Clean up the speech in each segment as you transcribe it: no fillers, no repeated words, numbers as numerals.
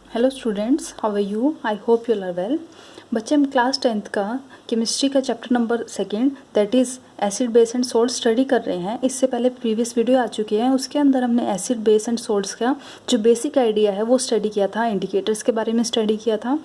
Hello students, how are you? I hope you are well. बच्चे, हम class 10th का chemistry का chapter number 2 that is acid base and salt study कर रहे हैं। इससे पहले प्रीवियस वीडियो आ चुकी है, उसके अंदर हमने एसिड बेस एंड सोल्ट्स का जो बेसिक आइडिया है वो स्टडी किया था, इंडिकेटर्स के बारे में स्टडी किया था।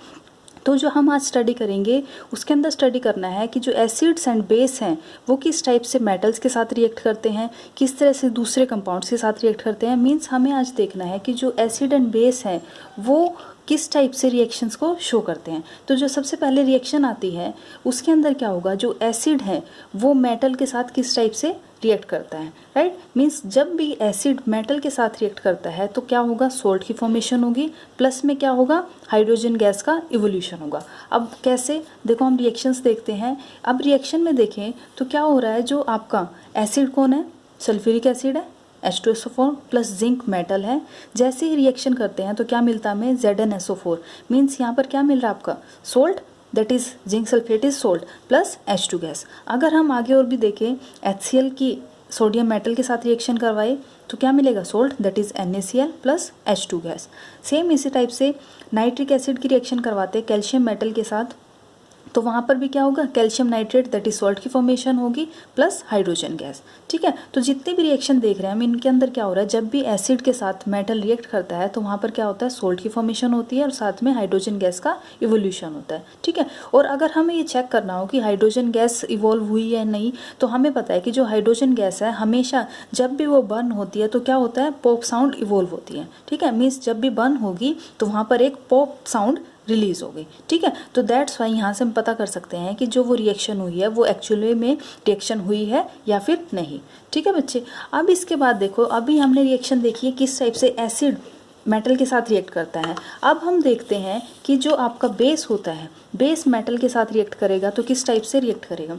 तो जो हम आज स्टडी करेंगे उसके अंदर स्टडी करना है कि जो एसिड्स एंड बेस हैं वो किस टाइप से मेटल्स के साथ रिएक्ट करते हैं, किस तरह से दूसरे कंपाउंड्स के साथ रिएक्ट करते हैं। मींस हमें आज देखना है कि जो एसिड एंड बेस हैं वो किस टाइप से रिएक्शंस को शो करते हैं। तो जो सबसे पहले रिएक्शन आती है उसके अंदर क्या होगा, जो एसिड है वो मेटल के साथ किस टाइप से रिएक्ट करता है, राइट। मींस जब भी एसिड मेटल के साथ रिएक्ट करता है तो क्या होगा, सोल्ट की फॉर्मेशन होगी, प्लस में क्या होगा, हाइड्रोजन गैस का इवोल्यूशन होगा। अब कैसे, देखो हम रिएक्शंस देखते हैं। अब रिएक्शन में देखें तो क्या हो रहा है, जो आपका एसिड कौन है, सल्फ्यूरिक एसिड है, H2SO4 प्लस जिंक मेटल है। जैसे ही रिएक्शन करते हैं तो क्या मिलता है हमें, ZnSO4। मीन्स यहाँ पर क्या मिल रहा है आपका, salt, that is zinc sulphate is salt plus H2 gas. अगर हम आगे और भी देखें, HCl की सोडियम मेटल के साथ रिएक्शन करवाए तो क्या मिलेगा, salt, that is NaCl plus H2 gas. Same इसी टाइप से नाइट्रिक एसिड की रिएक्शन करवाते हैं कैल्शियम मेटल के साथ, तो वहाँ पर भी क्या होगा, calcium nitrate that is salt की फॉर्मेशन होगी प्लस हाइड्रोजन गैस। ठीक है, तो जितने भी रिएक्शन देख रहे हैं हम, इनके अंदर क्या हो रहा है, जब भी एसिड के साथ मेटल रिएक्ट करता है तो वहाँ पर क्या होता है, सोल्ट की फॉर्मेशन होती है और साथ में हाइड्रोजन गैस का इवोल्यूशन होता है। ठीक है, और अगर हमें ये चेक करना हो कि हाइड्रोजन गैस इवॉल्व हुई है नहीं, तो हमें पता है कि जो हाइड्रोजन गैस है हमेशा जब भी वो बर्न होती है तो क्या होता है, पॉप साउंड इवॉल्व होती है। ठीक है, मीन्स जब भी बर्न होगी तो वहाँ पर एक पॉप साउंड रिलीज हो गई। ठीक है, तो दैट्स वाई यहाँ से हम पता कर सकते हैं कि जो वो रिएक्शन हुई है वो एक्चुअली में रिएक्शन हुई है या फिर नहीं। ठीक है बच्चे, अब इसके बाद देखो, अभी हमने रिएक्शन देखी है किस टाइप से एसिड मेटल के साथ रिएक्ट करता है। अब हम देखते हैं कि जो आपका बेस होता है, बेस मेटल के साथ रिएक्ट करेगा तो किस टाइप से रिएक्ट करेगा।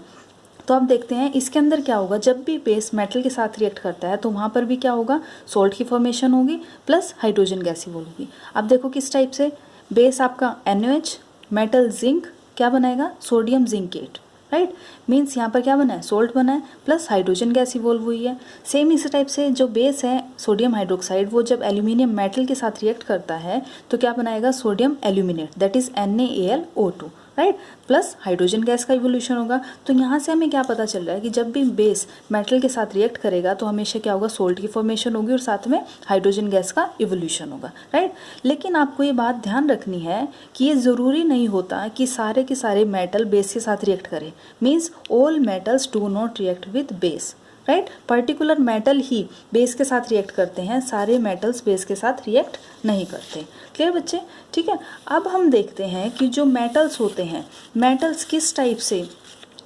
तो अब देखते हैं इसके अंदर क्या होगा, जब भी बेस मेटल के साथ रिएक्ट करता है तो वहाँ पर भी क्या होगा, सोल्ट की फॉर्मेशन होगी प्लस हाइड्रोजन गैस होगी। अब देखो किस टाइप से, बेस आपका NaOH, मेटल जिंक क्या बनाएगा, सोडियम जिंकेट, राइट। मीन्स यहाँ पर क्या बना है, सोल्ट बना है प्लस हाइड्रोजन गैस इवॉल्व हुई है। सेम इसी टाइप से जो बेस है सोडियम हाइड्रोक्साइड, वो जब एल्यूमिनियम मेटल के साथ रिएक्ट करता है तो क्या बनाएगा, sodium aluminate that is NaAlO2, right, plus hydrogen gas का इवोल्यूशन होगा। तो यहाँ से हमें क्या पता चल रहा है कि जब भी बेस मेटल के साथ रिएक्ट करेगा तो हमेशा क्या होगा, सोल्ट की फॉर्मेशन होगी और साथ में हाइड्रोजन गैस का इवोल्यूशन होगा, राइट। लेकिन आपको ये बात ध्यान रखनी है कि ये ज़रूरी नहीं होता कि सारे के सारे मेटल बेस के साथ रिएक्ट करें। Means all metals do not react with base, right. Particular metal he base के साथ रिएक्ट करते हैं, सारे मेटल्स बेस के साथ रिएक्ट नहीं करते। क्लियर बच्चे? ठीक है, अब हम देखते हैं कि जो मेटल्स होते हैं, मेटल्स किस टाइप से,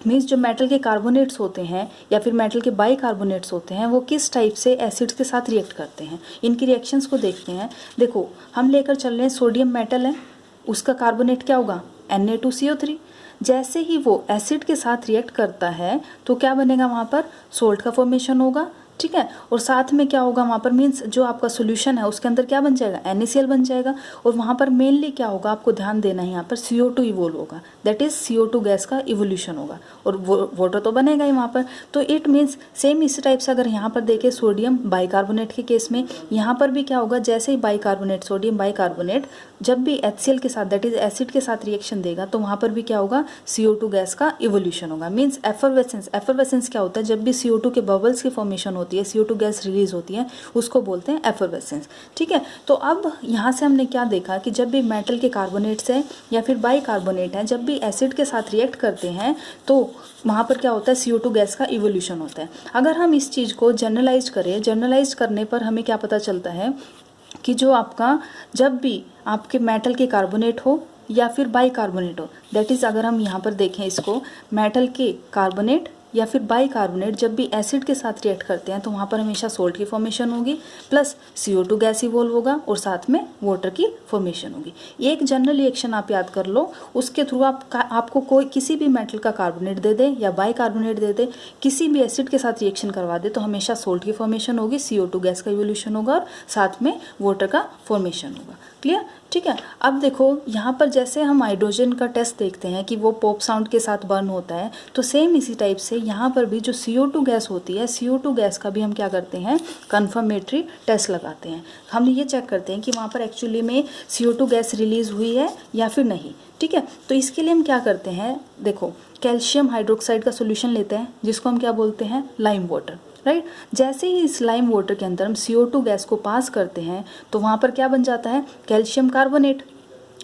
मीन्स जो मेटल के कार्बोनेट्स होते हैं या फिर मेटल के बाइकार्बोनेट्स होते हैं वो किस टाइप से एसिड्स के साथ रिएक्ट करते हैं। इनकी रिएक्शंस को देखते हैं। देखो हम लेकर चल रहे हैं, सोडियम मेटल है, उसका कार्बोनेट क्या होगा, Na2CO3। जैसे ही वो एसिड के साथ रिएक्ट करता है तो क्या बनेगा, वहाँ पर सोल्ट का फॉर्मेशन होगा। ठीक है, और साथ में क्या होगा वहाँ पर, मीन्स जो आपका सोल्यूशन है उसके अंदर क्या बन जाएगा, NaCl बन जाएगा। और वहाँ पर मेनली क्या होगा, आपको ध्यान देना है, यहाँ पर CO2 इवोल्व होगा, दैट इज CO2 गैस का इवोल्यूशन होगा और वाटर तो बनेगा ही वहाँ पर। तो इट मीन्स सेम इसी टाइप से अगर यहाँ पर देखें सोडियम बाइकार्बोनेट के केस में, यहाँ पर भी क्या होगा, जैसे ही बाइकार्बोनेट, सोडियम बाइकार्बोनेट जब भी HCl के साथ दैट इज एसिड के साथ रिएक्शन देगा तो वहाँ पर भी क्या होगा, CO2 गैस का इवोल्यूशन होगा। मीन्स एफरवेसेंस, एफरवेसेंस क्या होता है, जब भी CO2 के बबल्स की फॉर्मेशन होती है, CO2 गैस रिलीज होती है, उसको बोलते हैं एफरवेसेंस। ठीक है, तो अब यहाँ से हमने क्या देखा कि जब भी मेटल के कार्बोनेट्स हैं या फिर बाइकार्बोनेट हैं, जब भी एसिड के साथ रिएक्ट करते हैं तो वहाँ पर क्या होता है, CO2 गैस का इवोल्यूशन होता है। अगर हम इस चीज़ को जनरलाइज करें, जनरलाइज करने पर हमें क्या पता चलता है कि जो आपका, जब भी आपके मेटल के कार्बोनेट हो या फिर बाइकार्बोनेट हो, दैट इज़ अगर हम यहाँ पर देखें इसको, मेटल के कार्बोनेट या फिर बाइकार्बोनेट जब भी एसिड के साथ रिएक्ट करते हैं तो वहाँ पर हमेशा सोल्ट की फॉर्मेशन होगी प्लस CO2 गैस इवॉल्व होगा और साथ में वाटर की फॉर्मेशन होगी। एक जनरल रिएक्शन आप याद कर लो, उसके थ्रू आपको कोई किसी भी मेटल का कार्बोनेट दे दे या बाइकार्बोनेट दे दे, किसी भी एसिड के साथ रिएक्शन करवा दे तो हमेशा सोल्ट की फॉर्मेशन होगी, CO2 गैस का इवोल्यूशन होगा और साथ में वाटर का फॉर्मेशन होगा। क्लियर? ठीक है, अब देखो यहाँ पर जैसे हम हाइड्रोजन का टेस्ट देखते हैं कि वो पॉप साउंड के साथ बर्न होता है, तो सेम इसी टाइप से बच्चे यहाँ पर भी जो CO2 गैस होती है, CO2 गैस का भी हम क्या करते हैं, कन्फर्मेटरी टेस्ट लगाते हैं। हम ये चेक करते हैं कि वहाँ पर एक्चुअली में CO2 गैस रिलीज़ हुई है या फिर नहीं। ठीक है, तो इसके लिए हम क्या करते हैं, देखो कैल्शियम हाइड्रोक्साइड का सोल्यूशन लेते हैं जिसको हम क्या बोलते हैं, लाइम वाटर, राइट। जैसे ही इस लाइम वाटर के अंदर हम CO2 गैस को पास करते हैं तो वहाँ पर क्या बन जाता है, कैल्शियम कार्बोनेट,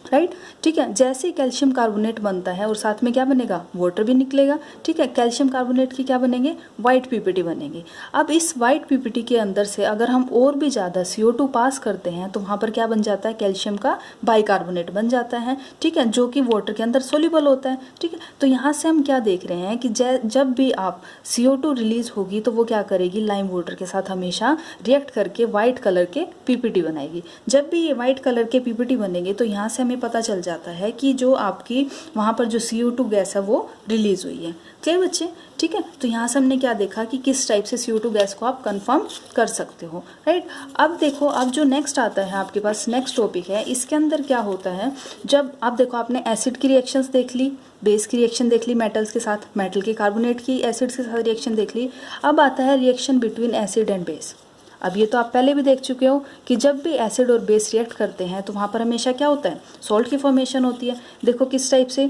राइट। ठीक है, जैसे ही कैल्शियम कार्बोनेट बनता है और साथ में क्या बनेगा, वाटर भी निकलेगा। ठीक है, कैल्शियम कार्बोनेट की क्या बनेंगे, वाइट पीपीटी बनेंगे। अब इस वाइट पीपीटी के अंदर से अगर हम और भी ज़्यादा CO2 पास करते हैं तो वहाँ पर क्या बन जाता है, कैल्शियम का बाइकार्बोनेट बन जाता है। ठीक है, जो कि वाटर के अंदर सोल्यूबल होता है। ठीक है, तो यहाँ से हम क्या देख रहे हैं कि जब भी आप CO2 रिलीज होगी तो वो क्या करेगी, लाइम वाटर के साथ हमेशा रिएक्ट करके वाइट कलर के पीपीटी बनाएगी। जब भी ये वाइट कलर के पीपीटी बनेंगे तो यहाँ से हमें पता चल जाता है कि जो आपकी वहाँ पर जो CO2 गैस है वो रिलीज हुई है। क्लियर बच्चे? ठीक है, तो यहाँ से हमने क्या देखा कि किस टाइप से CO2 गैस को आप कंफर्म कर सकते हो, राइट। अब देखो, अब जो नेक्स्ट आता है आपके पास, नेक्स्ट टॉपिक है, इसके अंदर क्या होता है, जब आप देखो आपने एसिड की रिएक्शंस देख ली, बेस की रिएक्शन देख ली मेटल्स के साथ, मेटल के कार्बोनेट की एसिड्स के साथ रिएक्शन देख ली। अब आता है reaction between acid and base. अब ये तो आप पहले भी देख चुके हो कि जब भी एसिड और बेस रिएक्ट करते हैं तो वहाँ पर हमेशा क्या होता है, सॉल्ट की फॉर्मेशन होती है। देखो किस टाइप से,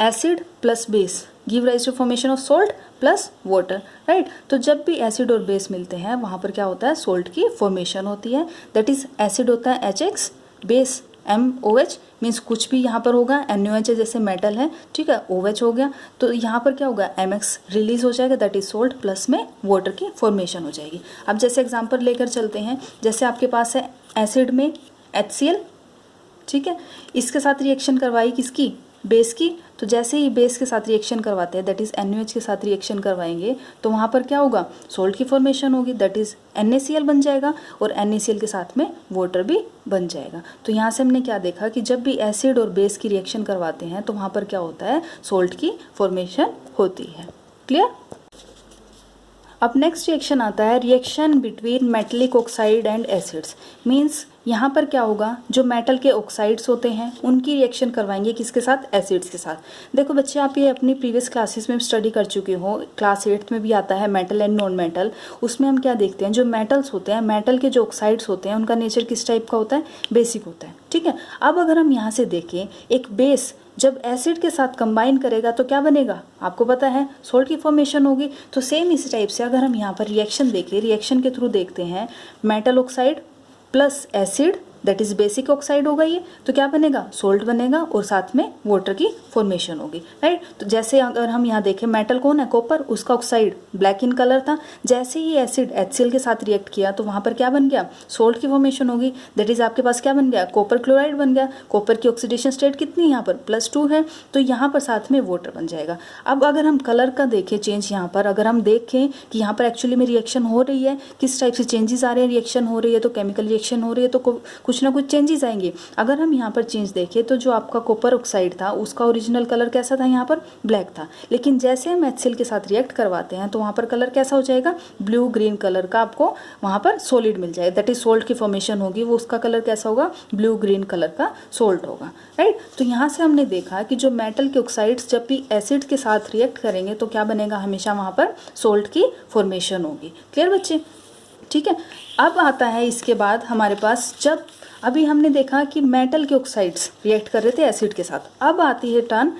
acid plus base give rise to formation of salt plus water, right. तो जब भी एसिड और बेस मिलते हैं वहाँ पर क्या होता है, सॉल्ट की फॉर्मेशन होती है। दैट इज एसिड होता है HX, बेस MOH, मीन्स कुछ भी यहाँ पर होगा, NaOH जैसे मेटल है, ठीक है, OH हो गया, तो यहाँ पर क्या होगा, MX रिलीज हो जाएगा, दैट इज सोल्ट, प्लस में वाटर की फॉर्मेशन हो जाएगी। अब जैसे एग्जांपल लेकर चलते हैं, जैसे आपके पास है एसिड में HCl, ठीक है, इसके साथ रिएक्शन करवाई किसकी, बेस की। तो जैसे ही बेस के साथ रिएक्शन करवाते हैं, दैट इज NaOH के साथ रिएक्शन करवाएंगे तो वहाँ पर क्या होगा, सोल्ट की फॉर्मेशन होगी, दैट इज NaCl बन जाएगा, और NaCl के साथ में वाटर भी बन जाएगा। तो यहाँ से हमने क्या देखा कि जब भी एसिड और बेस की रिएक्शन करवाते हैं तो वहाँ पर क्या होता है, सोल्ट की फॉर्मेशन होती है। क्लियर? अब नेक्स्ट रिएक्शन आता है reaction between metallic oxide and acids. Means यहाँ पर क्या होगा, जो मेटल के ऑक्साइड्स होते हैं उनकी रिएक्शन करवाएंगे किसके साथ, एसिड्स के साथ। देखो बच्चे, आप ये अपनी प्रीवियस क्लासेस में स्टडी कर चुके हो, क्लास 8th में भी आता है मेटल एंड नॉन मेटल। उसमें हम क्या देखते हैं, जो मेटल्स होते हैं, मेटल के जो ऑक्साइड्स होते हैं उनका नेचर किस टाइप का होता है, बेसिक होता है। ठीक है, अब अगर हम यहाँ से देखें, एक बेस जब एसिड के साथ कंबाइन करेगा तो क्या बनेगा, आपको पता है, सोल्ट की फॉर्मेशन होगी। तो सेम इसी टाइप से अगर हम यहाँ पर रिएक्शन देखें, रिएक्शन के थ्रू देखते हैं, metal oxide plus acid, that is basic oxide होगा ये, तो क्या बनेगा, सोल्ट बनेगा, और साथ में वाटर की फॉर्मेशन होगी, राइट। तो जैसे अगर हम यहाँ देखें, मेटल कौन है, कॉपर, उसका ऑक्साइड ब्लैक इन कलर था, जैसे ही एसिड HCl के साथ रिएक्ट किया तो वहाँ पर क्या बन गया, सोल्ट की फॉर्मेशन होगी, दैट इज आपके पास क्या बन गया, कॉपर क्लोराइड बन गया। कॉपर की ऑक्सीडेशन स्टेट कितनी है यहाँ पर, +2 है, तो यहाँ पर साथ में वाटर बन जाएगा। अब अगर हम कलर का देखें चेंज, यहाँ पर अगर हम देखें कि यहाँ पर एक्चुअली में रिएक्शन हो रही है, किस टाइप से चेंजेस आ रहे हैं, रिएक्शन हो रही है तो केमिकल रिएक्शन हो रही है तो कुछ ना कुछ चेंजेस आएंगे। अगर हम यहाँ पर चेंज देखें तो जो आपका कॉपर ऑक्साइड था उसका ओरिजिनल कलर कैसा था, यहाँ पर ब्लैक था, लेकिन जैसे हम HCl के साथ रिएक्ट करवाते हैं तो वहाँ पर कलर कैसा हो जाएगा, ब्लू ग्रीन कलर का आपको वहाँ पर सॉलिड मिल जाएगा, दैट इज सोल्ट की फॉर्मेशन होगी, वो उसका कलर कैसा होगा, ब्लू ग्रीन कलर का सोल्ट होगा, राइट। तो यहाँ से हमने देखा कि जो मेटल के ऑक्साइड्स जब भी एसिड के साथ रिएक्ट करेंगे तो क्या बनेगा, हमेशा वहाँ पर सोल्ट की फॉर्मेशन होगी। क्लियर बच्चे? ठीक है, अब आता है इसके बाद हमारे पास, जब अभी हमने देखा कि मेटल के ऑक्साइड्स रिएक्ट कर रहे थे एसिड के साथ, अब आती है टर्न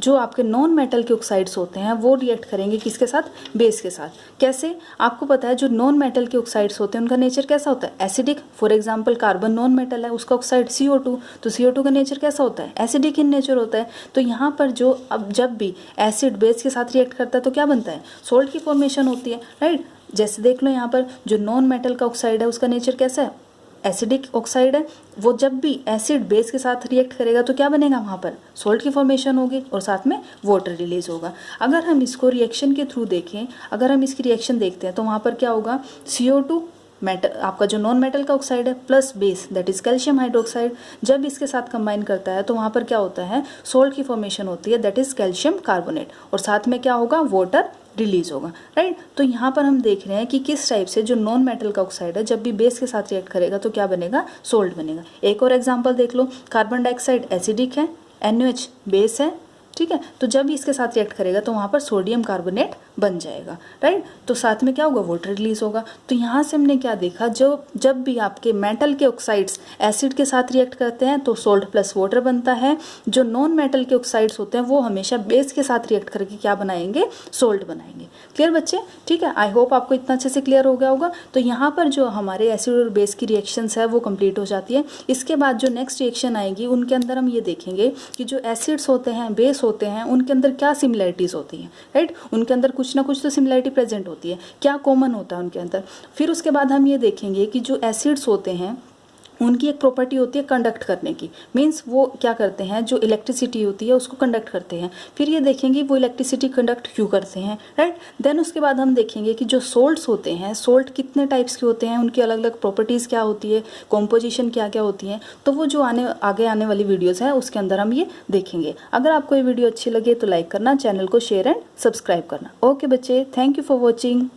जो आपके नॉन मेटल के ऑक्साइड्स होते हैं वो रिएक्ट करेंगे किसके साथ, बेस के साथ। कैसे, आपको पता है जो नॉन मेटल के ऑक्साइड्स होते हैं उनका नेचर कैसा होता है, acidic. For example carbon non metal है, उसका ऑक्साइड CO2, तो CO2 का नेचर कैसा होता है, एसिडिक इन नेचर होता है। तो यहाँ पर जो अब जब भी एसिड बेस के साथ रिएक्ट करता है तो क्या बनता है, सोल्ट की फॉर्मेशन होती है, राइट। जैसे देख लो यहाँ पर जो नॉन मेटल का ऑक्साइड है उसका नेचर कैसा है, एसिडिक ऑक्साइड है, वो जब भी एसिड बेस के साथ रिएक्ट करेगा तो क्या बनेगा, वहाँ पर सोल्ट की फॉर्मेशन होगी और साथ में वाटर रिलीज होगा। अगर हम इसको रिएक्शन के थ्रू देखें, अगर हम इसकी रिएक्शन देखते हैं तो वहाँ पर क्या होगा, CO2 मेटल आपका जो नॉन मेटल का ऑक्साइड है plus base that is calcium hydroxide, जब इसके साथ कंबाइन करता है तो वहाँ पर क्या होता है, सोल्ट की फॉर्मेशन होती है, दैट इज कैल्शियम कार्बोनेट, और साथ में क्या होगा, वाटर रिलीज होगा, राइट। तो यहाँ पर हम देख रहे हैं कि किस टाइप से जो नॉन मेटल का ऑक्साइड है जब भी बेस के साथ रिएक्ट करेगा तो क्या बनेगा, सोल्ट बनेगा। एक और एग्जांपल देख लो, कार्बन डाइऑक्साइड एसिडिक है, NaOH बेस है, ठीक है। तो जब इसके साथ रिएक्ट करेगा तो वहाँ पर सोडियम कार्बोनेट बन जाएगा, राइट। तो साथ में क्या होगा, वाटर रिलीज होगा। तो यहाँ से हमने क्या देखा, जो जब भी आपके मेटल के ऑक्साइड्स एसिड के साथ रिएक्ट करते हैं तो सोल्ट प्लस वाटर बनता है। जो नॉन मेटल के ऑक्साइड्स होते हैं वो हमेशा बेस के साथ रिएक्ट करके क्या बनाएंगे, सोल्ट बनाएंगे। क्लियर बच्चे, ठीक है। आई होप आपको इतना अच्छे से क्लियर हो गया होगा। तो यहाँ पर जो हमारे एसिड और बेस की रिएक्शंस है वो कंप्लीट हो जाती है। इसके बाद जो नेक्स्ट रिएक्शन आएगी उनके अंदर हम ये देखेंगे कि जो एसिड्स होते हैं, बेस होते हैं, उनके अंदर क्या सिमिलैरिटीज़ होती हैं, राइट। उनके अंदर कुछ ना कुछ तो सिमिलैरिटी प्रेजेंट होती है, क्या कॉमन होता है उनके अंदर। फिर उसके बाद हम ये देखेंगे कि जो एसिड्स होते हैं उनकी एक प्रॉपर्टी होती है कंडक्ट करने की, मीन्स वो क्या करते हैं, जो इलेक्ट्रिसिटी होती है उसको कंडक्ट करते हैं। फिर ये देखेंगे वो इलेक्ट्रिसिटी कंडक्ट क्यों करते हैं, राइट। देन उसके बाद हम देखेंगे कि जो सोल्ट्स होते हैं, सोल्ट कितने टाइप्स के होते हैं, उनकी अलग अलग प्रॉपर्टीज़ क्या होती है, कॉम्पोजिशन क्या क्या होती है। तो वो जो आगे आने वाली वीडियोज़ है उसके अंदर हम ये देखेंगे। अगर आपको ये वीडियो अच्छी लगे तो लाइक करना, चैनल को शेयर एंड सब्सक्राइब करना। ओके बच्चे, थैंक यू फॉर वॉचिंग।